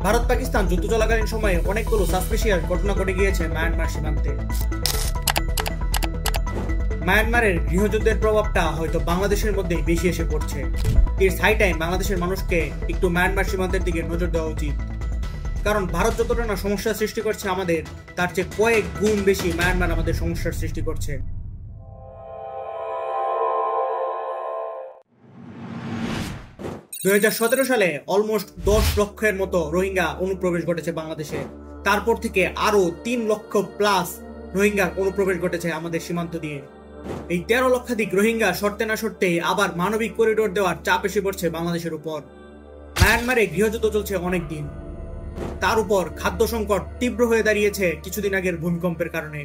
ভারত পাকিস্তান যুদ্ধ চলাকালীন সময়ে অনেকগুলো সাসপিশিয়াস ঘটনা ঘটে গিয়েছে মায়ানমার সীমান্তে। মায়ানমারের গৃহযুদ্ধের প্রভাবটা হয়তো বাংলাদেশের মধ্যে বেশি এসে পড়ছে। ইটস হাই টাইম বাংলাদেশের মানুষকে একটু মায়ানমার সীমান্তের দিকে নজর দেওয়া উচিত, কারণ ভারত যতটা না সমস্যার সৃষ্টি করছে আমাদের, তার চেয়ে কয়েক গুণ বেশি মায়ানমার আমাদের সমস্যার সৃষ্টি করছে। 2017 সালে অলমোস্ট 10 লক্ষের মতো রোহিঙ্গা অনুপ্রবেশ ঘটেছে বাংলাদেশে। তারপর থেকে আরো 3 লক্ষ প্লাস রোহিঙ্গার অনুপ্রবেশ ঘটেছে আমাদের সীমান্ত দিয়ে। এই 13 লক্ষাধিক রোহিঙ্গা সরতে না সরতেই আবার মানবিক করিডোর দেওয়ার চাপ এসে পড়ছে বাংলাদেশের উপর। মায়ানমারে গৃহযুদ্ধ চলছে অনেক দিন, তার উপর খাদ্য সংকট তীব্র হয়ে দাঁড়িয়েছে কিছুদিন আগের ভূমিকম্পের কারণে।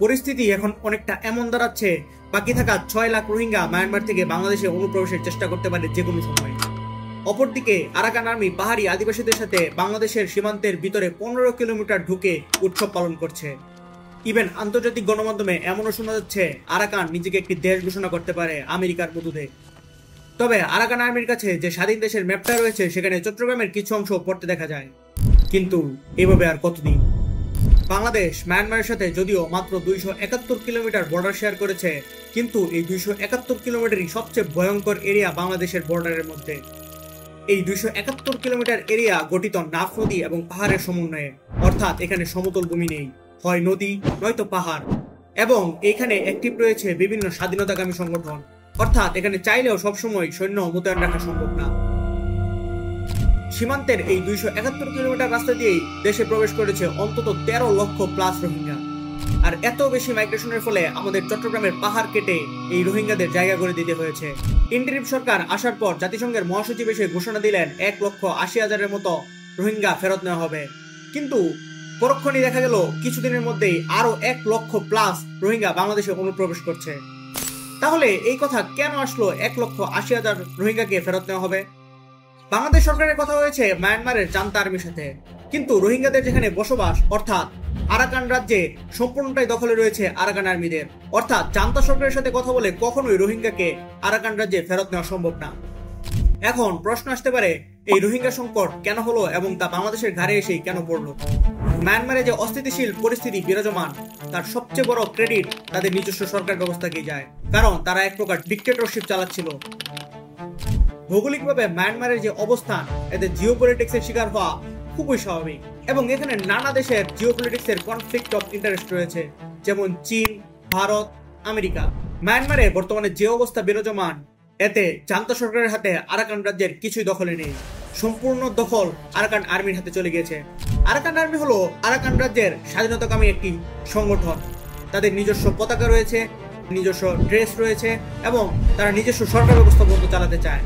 পরিস্থিতি এখন অনেকটা এমন দাঁড়াচ্ছে, বাকি থাকা 6 লাখ রোহিঙ্গা মায়ানমার থেকে বাংলাদেশে অনুপ্রবেশের চেষ্টা করতে পারে যে কোনো সময়। অপরদিকে আরাকান আর্মি পাহাড়ি আদিবাসীদের সাথে বাংলাদেশের সীমান্তের ভিতরে 15 কিলোমিটার ঢুকে উৎসব পালন করছে। ইভেন আন্তর্জাতিক গণমাধ্যমে এমনও শোনা যাচ্ছে আরাকান নিজেকে একটি দেশ ঘোষণা করতে পারে আমেরিকার মদদে। তবে আরাকান আর্মির কাছে যে স্বাধীন দেশের ম্যাপটা রয়েছে সেখানে চট্টগ্রামের কিছু অংশ পড়তে দেখা যায়। কিন্তু এভাবে আর কতদিন? বাংলাদেশ মায়ানমারের সাথে যদিও মাত্র 271 কিলোমিটার বর্ডার শেয়ার করেছে, কিন্তু এই 271 কিলোমিটারই সবচেয়ে ভয়ঙ্কর এরিয়া বাংলাদেশের বর্ডারের মধ্যে। এই 271 কিলোমিটার এরিয়া গঠিত নাফ নদী এবং পাহাড়ের সমন্বয়ে, অর্থাৎ এখানে সমতল ভূমি নেই, হয় নদী নয়তো পাহাড়। এবং এখানে অ্যাক্টিভ রয়েছে বিভিন্ন স্বাধীনতাকামী সংগঠন, অর্থাৎ এখানে চাইলেও সবসময় সৈন্য মোতায়েন রাখা সম্ভব না। সীমান্তের এই 271 কিলোমিটার রাস্তা দিয়েই দেশে প্রবেশ করেছে অন্তত 13 লক্ষ প্লাস রোহিঙ্গা। আর এত বেশি মাইগ্রেশনের ফলে আমাদের চট্টগ্রামের পাহাড় কেটে এই রোহিঙ্গাদের জায়গা করে দিতে হয়েছে। ইন্টারিম সরকার আসার পর জাতিসংঘের মহাসচিব এসে ঘোষণা দিলেন 1,80,000-এর মতো রোহিঙ্গা ফেরত নেওয়া হবে, কিন্তু পরক্ষণেই দেখা গেল কিছুদিনের মধ্যেই আরো 1 লক্ষ প্লাস রোহিঙ্গা বাংলাদেশে অনুপ্রবেশ করছে। তাহলে এই কথা কেন আসলো 1,80,000 রোহিঙ্গাকে ফেরত নেওয়া হবে? বাংলাদেশ সরকারের কথা হয়েছে মায়ানমারের জান্তা আর্মির সাথে, কিন্তু রোহিঙ্গাদের যেখানে বসবাস অর্থাৎ আরাকান রাজ্যে সম্পূর্ণটাই দখলে রয়েছে আরাকান আর্মিদের, অর্থাৎ জান্তা সরকারের সাথে কথা বলে কখনোই রোহিঙ্গাকে আরাকান রাজ্যে ফেরত নেওয়া সম্ভব না। এখন প্রশ্ন আসতে পারে, এই রোহিঙ্গা সংকট কেন হলো এবং তা বাংলাদেশের ঘাড়ে এসেই কেন পড়লো? মায়ানমারে যে অস্থিতিশীল পরিস্থিতি বিরাজমান, তার সবচেয়ে বড় ক্রেডিট তাদের নিজস্ব সরকার ব্যবস্থাকেই যায়, কারণ তারা এক প্রকার ডিক্টেটরশিপ চালাচ্ছিল। ভৌগোলিকভাবে মায়ানমারের যে অবস্থান, এতে জিওপলিটিক্সের শিকার হওয়া খুবই স্বাভাবিক, এবং এখানে নানা দেশের জিওপলিটিক্সের কনফ্লিক্ট অফ ইন্টারেস্ট রয়েছে, যেমন চীন, ভারত, আমেরিকা। মায়ানমারে বর্তমানে যে অবস্থা বিরাজমান, এতে জান্তা সরকারের হাতে আরাকান রাজ্যের কিছুই দখলে নেই, সম্পূর্ণ দখল আরাকান আর্মির হাতে চলে গিয়েছে। আরাকান আর্মি হলো আরাকান রাজ্যের স্বাধীনতাকামী একটি সংগঠন। তাদের নিজস্ব পতাকা রয়েছে, নিজস্ব ড্রেস রয়েছে, এবং তারা নিজস্ব সরকার ব্যবস্থা পর্যন্ত চালাতে চায়।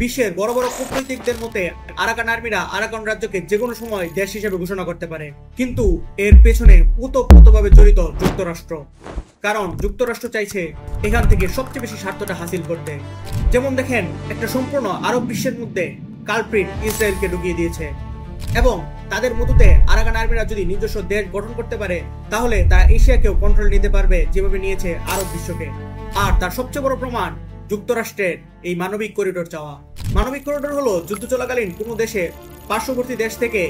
বিশ্বের বড় বড় কূটনীতিকদের মতে আরাকান আর্মিরা আরাকান রাজ্যকে যে কোনো সময় দেশ হিসেবে ঘোষণা করতে পারে, কিন্তু এর পেছনে ওতপ্রোতভাবে জড়িত যুক্তরাষ্ট্র। কারণ যুক্তরাষ্ট্র চাইছে এখান থেকে সবচেয়ে বেশি স্বার্থটা হাসিল করতে। যেমন দেখেন, একটা সম্পূর্ণ আরব বিশ্বের মধ্যে কালপ্রিট ইসরায়েলকে ঢুকিয়ে দিয়েছে, এবং তাদের মধ্যে আরাকান আর্মিরা যদি নিজস্ব দেশ গঠন করতে পারে, তাহলে তারা এশিয়াকেও কন্ট্রোল নিতে পারবে যেভাবে নিয়েছে আরব বিশ্বকে। আর তার সবচেয়ে বড় প্রমাণ যুক্তরাষ্ট্রের এই মানবিক করিডোর চাওয়া। মানবিক করিডোর হলো যুদ্ধ চলাকালীন কোনো দেশে পার্শ্ববর্তী দেশ থেকে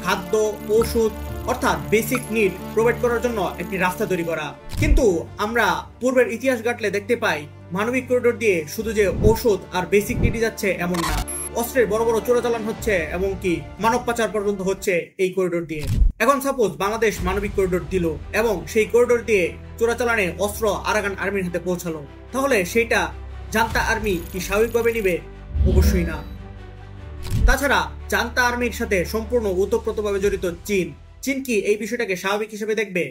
খাদ্য, ঔষধ অর্থাৎ বেসিক নিড প্রোভাইড করার জন্য একটি রাস্তা তৈরি করা। কিন্তু আমরা পূর্বের ইতিহাস ঘাটলে দেখতে পাই, মানবিক করিডোর দিয়ে শুধু যে ঔষধ আর বেসিক নিডই যাচ্ছে এমন না, অস্ত্রের বড় বড় চোরাচালান হচ্ছে, এমনকি মানব পাচার পর্যন্ত হচ্ছে এই করিডোর দিয়ে। এখন সাপোজ বাংলাদেশ মানবিক করিডোর দিল এবং সেই করিডোর দিয়ে চোরাচালানে অস্ত্র আরাকান আর্মির হাতে পৌঁছালো, তাহলে সেইটা জান্তা আর্মি কি স্বাভাবিকভাবে নিবে? অবশ্যই না। তাছাড়া জান্তা আর্মির সাথে সম্পূর্ণ ওতপ্রোতভাবে জড়িত চীন কি এই বিষয়টাকে স্বাভাবিক হিসেবে দেখবে?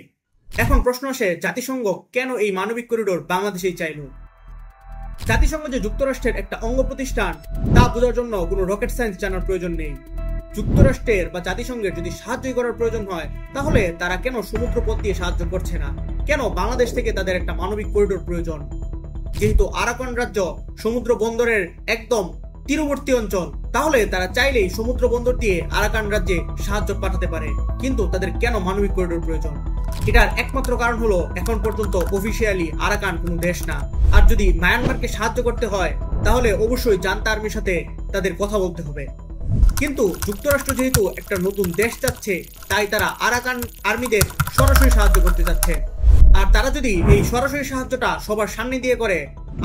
এখন প্রশ্ন আসে, জাতিসংঘ কেন এই মানবিক করিডোর বাংলাদেশেই চাইল? জাতিসংঘ যে যুক্তরাষ্ট্রের একটা অঙ্গ প্রতিষ্ঠান, তা বোঝার জন্য কোনো রকেট সায়েন্স জানার প্রয়োজন নেই। যুক্তরাষ্ট্রের বা জাতিসংঘের যদি সাহায্য করার প্রয়োজন হয়, তাহলে তারা কেন সমুদ্র পথ দিয়ে সাহায্য করছে না? কেন বাংলাদেশ থেকে তাদের একটা মানবিক করিডোর প্রয়োজন? যেহেতু আরাকান রাজ্য সমুদ্র বন্দরের একদম তীরবর্তী অঞ্চল, তাহলে তারা চাইলেই সমুদ্র বন্দর দিয়ে আরাকান রাজ্যে সাহায্য পাঠাতে পারে, কিন্তু তাদের কেন মানবিক করিডোর প্রয়োজন? এটার একমাত্র কারণ হলো এখন পর্যন্ত অফিসিয়ালি আরাকান কোনো দেশ না। আর যদি মায়ানমারকে সাহায্য করতে হয়, তাহলে অবশ্যই জান্তা আর্মির সাথে তাদের কথা বলতে হবে। কিন্তু যুক্তরাষ্ট্র যেহেতু একটা নতুন দেশ চাচ্ছে, তাই তারা আরাকান আর্মিদের সরাসরি সাহায্য করতে চাচ্ছে। আর তারা যদি এই সরাসরি সাহায্যটা সবার সামনে দিয়ে করে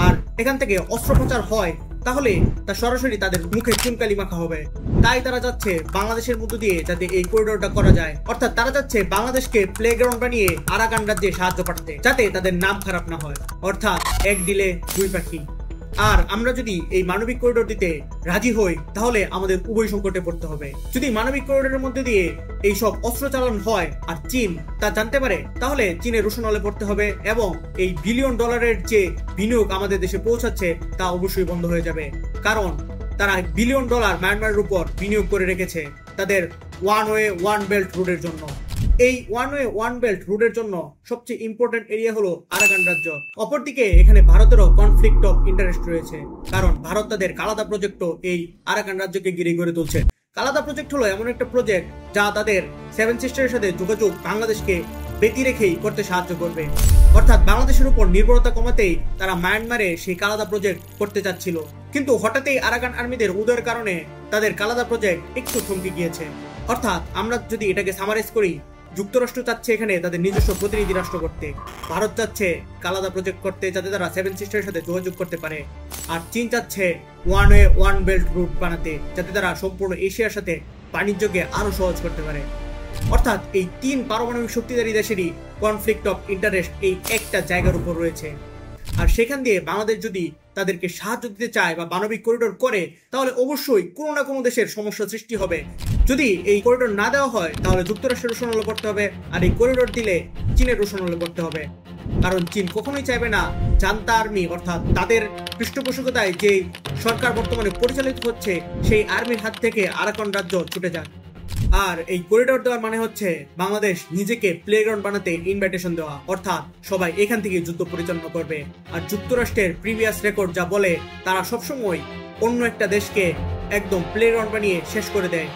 আর এখান থেকে অস্ত্রোপচার হয়, তাহলে তা সরাসরি তাদের মুখে চুনকালি মাখা হবে। তাই তারা চাচ্ছে বাংলাদেশের মধ্য দিয়ে যাতে এই করিডোরটা করা যায়, অর্থাৎ তারা চাচ্ছে বাংলাদেশকে প্লেগ্রাউন্ড বানিয়ে আরাকান রাজ্যে সাহায্য পাঠাতে, যাতে তাদের নাম খারাপ না হয়। অর্থাৎ এক ডিলে দুই পাখি। আর আমরা যদি এই মানবিক করিডোর দিতে রাজি হই, তাহলে আমাদের উভয় সংকটে পড়তে হবে। যদি মানবিক করিডোরের মধ্যে দিয়ে এই সব অস্ত্র চালান হয় আর চীন তা জানতে পারে, তাহলে চীনের রোশনালে পড়তে হবে এবং এই বিলিয়ন ডলারের যে বিনিয়োগ আমাদের দেশে পৌঁছাচ্ছে তা অবশ্যই বন্ধ হয়ে যাবে। কারণ তারা বিলিয়ন ডলার মায়ানমারের উপর বিনিয়োগ করে রেখেছে তাদের ওয়ান ওয়ে ওয়ান বেল্ট রোডের জন্য। এই ওয়ান ওয়ে ওয়ান বেল্ট রুটের জন্য সবচেয়ে ইম্পর্টেন্ট এরিয়া হলো আরাকান রাজ্য। অপরদিকে এখানে ভারতেরও কনফ্লিক্ট অফ ইন্টারেস্ট রয়েছে, কারণ ভারত তাদের কালাদা প্রজেক্টও এই আরাকান রাজ্যকে ঘিরে গড়ে তুলছে। কালাদা প্রজেক্ট হলো এমন একটা প্রজেক্ট যা তাদের সেভেন সিস্টারের সাথে যোগাযোগ বাংলাদেশকে ব্যতি রেখেই করতে সাহায্য করবে। অর্থাৎ বাংলাদেশের উপর নির্ভরতা কমাতেই তারা মায়ানমারে সেই কালাদা প্রজেক্ট করতে চাচ্ছিল, কিন্তু হঠাৎই আরাকান আর্মিদের উদয়ের কারণে তাদের কালাদা প্রজেক্ট একটু থমকে গিয়েছে। অর্থাৎ আমরা যদি এটাকে সামারাইজ করি, যুক্তরাষ্ট্র চাচ্ছে এখানে তাদের নিজস্ব প্রতিনিধি রাষ্ট্র করতে, ভারত চাচ্ছে কালাদা প্রজেক্ট করতে যাতে তারা সেভেন সিস্টারের সাথে যোগাযোগ করতে পারে, আর চীন চাচ্ছে one way one belt route বানাতে যাতে তারা সম্পূর্ণ এশিয়ার সাথে বাণিজ্যকে আরো সহজ করতে পারে। অর্থাৎ এই তিন পারমাণবিক শক্তিধারী দেশেরই কনফ্লিক্ট অফ ইন্টারেস্ট এই একটা জায়গার উপর রয়েছে। আর সেখান দিয়ে বাংলাদেশ যদি তাদেরকে সাহায্য দিতে চায় বা মানবিক করিডোর করে, তাহলে অবশ্যই কোনো না কোনো দেশের সমস্যা সৃষ্টি হবে। যদি এই করিডোর না দেওয়া হয়, তাহলে যুক্তরাষ্ট্রের রোশনালে পড়তে হবে, আর এই করিডোর দিলে চীনের রোশনালে পড়তে হবে। কারণ চীন কখনোই চাইবে না জান্তা আর্মি, অর্থাৎ তাদের পৃষ্ঠপোষকতায় যে সরকার বর্তমানে পরিচালিত হচ্ছে সেই আর্মির হাত থেকে আরাকান রাজ্য ছুটে যাক। আর এই করিডোর দেওয়ার মানে হচ্ছে বাংলাদেশ নিজেকে প্লেগ্রাউন্ড বানাতে ইনভাইটেশন দেওয়া, অর্থাৎ সবাই এখান থেকে যুদ্ধ পরিচালনা করবে। আর যুক্তরাষ্ট্রের প্রিভিয়াস রেকর্ড যা বলে, তারা সবসময় অন্য একটা দেশকে একদম প্লেগ্রাউন্ড বানিয়ে শেষ করে দেয়।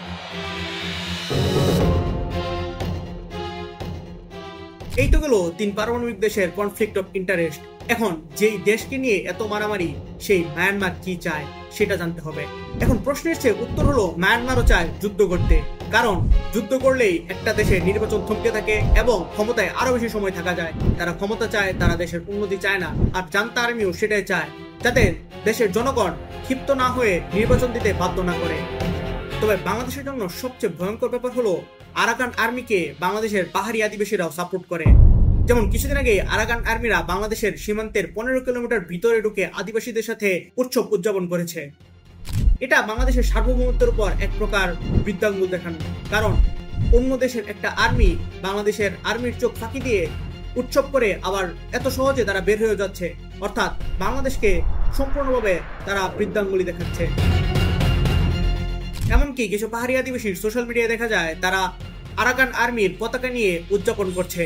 এই তো গেল তিন পারমাণবিক দেশের কনফ্লিক্ট অফ ইন্টারেস্ট। এখন যেই দেশকে নিয়ে এত মারামারি, সেই মায়ানমার কি চায় সেটা জানতে হবে। এখন প্রশ্নের চেয়ে উত্তর হলো মায়ানমারও চায় যুদ্ধ করতে, কারণ যুদ্ধ করলেই একটা দেশের নির্বাচন থমকে থাকে এবং ক্ষমতায় আরো বেশি সময় থাকা যায়। তারা ক্ষমতা চায়, তারা দেশের উন্নতি চায় না। আর জান্তা আর্মিও সেটাই চায়, যাতে দেশের জনগণ ক্ষিপ্ত না হয়ে নির্বাচন দিতে বাধ্য না করে। তবে বাংলাদেশের জন্য সবচেয়ে ভয়ঙ্কর ব্যাপার হলো আরাকান আর্মিকে বাংলাদেশের পাহাড়ি আদিবাসীরাও সাপোর্ট করে। যেমন কিছুদিন আগে আরাকান আর্মিরা বাংলাদেশের সীমান্তের 15 কিলোমিটার ভিতরে ঢুকে আদিবাসীদের সাথে উৎসব উদযাপন করেছে। এটা বাংলাদেশের সার্বভৌমত্বের উপর এক প্রকার বৃদ্ধাঙ্গুল দেখানো, কারণ অন্য দেশের একটা আর্মি বাংলাদেশের আর্মির চোখ ফাঁকি দিয়ে উৎসব করে আবার এত সহজে তারা বের হয়ে যাচ্ছে। অর্থাৎ বাংলাদেশকে সম্পূর্ণভাবে তারা বৃদ্ধাঙ্গুলি দেখাচ্ছে। এমনকি কিছু পাহাড়ি আদিবাসীর সোশ্যাল মিডিয়ায় দেখা যায় তারা আরাকান আর্মির পতাকা নিয়ে উদযাপন করছে।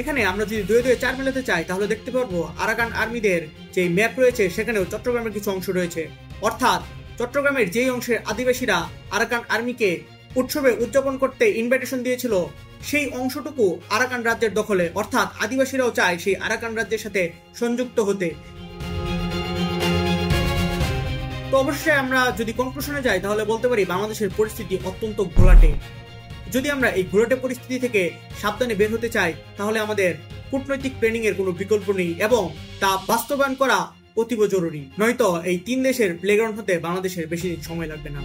এখানে আমরা যদি 2-2-4 মেলাতে চাই, তাহলে দেখতে পারবো আরাকান আর্মিদের যে ম্যাপ রয়েছে সেখানেও চট্টগ্রামের কিছু অংশ রয়েছে। অর্থাৎ চট্টগ্রামের যেই অংশের আদিবাসীরা আরাকান আর্মিকে উৎসবে উদযাপন করতে ইনভাইটেশন দিয়েছিল, সেই অংশটুকু আরাকান রাজ্যের দখলে। অর্থাৎ আদিবাসীরাও চায় সেই আরাকান রাজ্যের সাথে সংযুক্ত হতে। তো অবশ্যই আমরা যদি কনক্লুশনে যাই, তাহলে বলতে পারি বাংলাদেশের পরিস্থিতি অত্যন্ত ঘোলাটে। যদি আমরা এই ঘোলাটে পরিস্থিতি থেকে সাবধানে বের হতে চাই, তাহলে আমাদের কূটনৈতিক ট্রেনিং এর কোনো বিকল্প নেই এবং তা বাস্তবায়ন করা অতীব জরুরি। নয়তো এই তিন দেশের প্লেগ্রাউন্ড হতে বাংলাদেশের বেশি দিন সময় লাগবে না।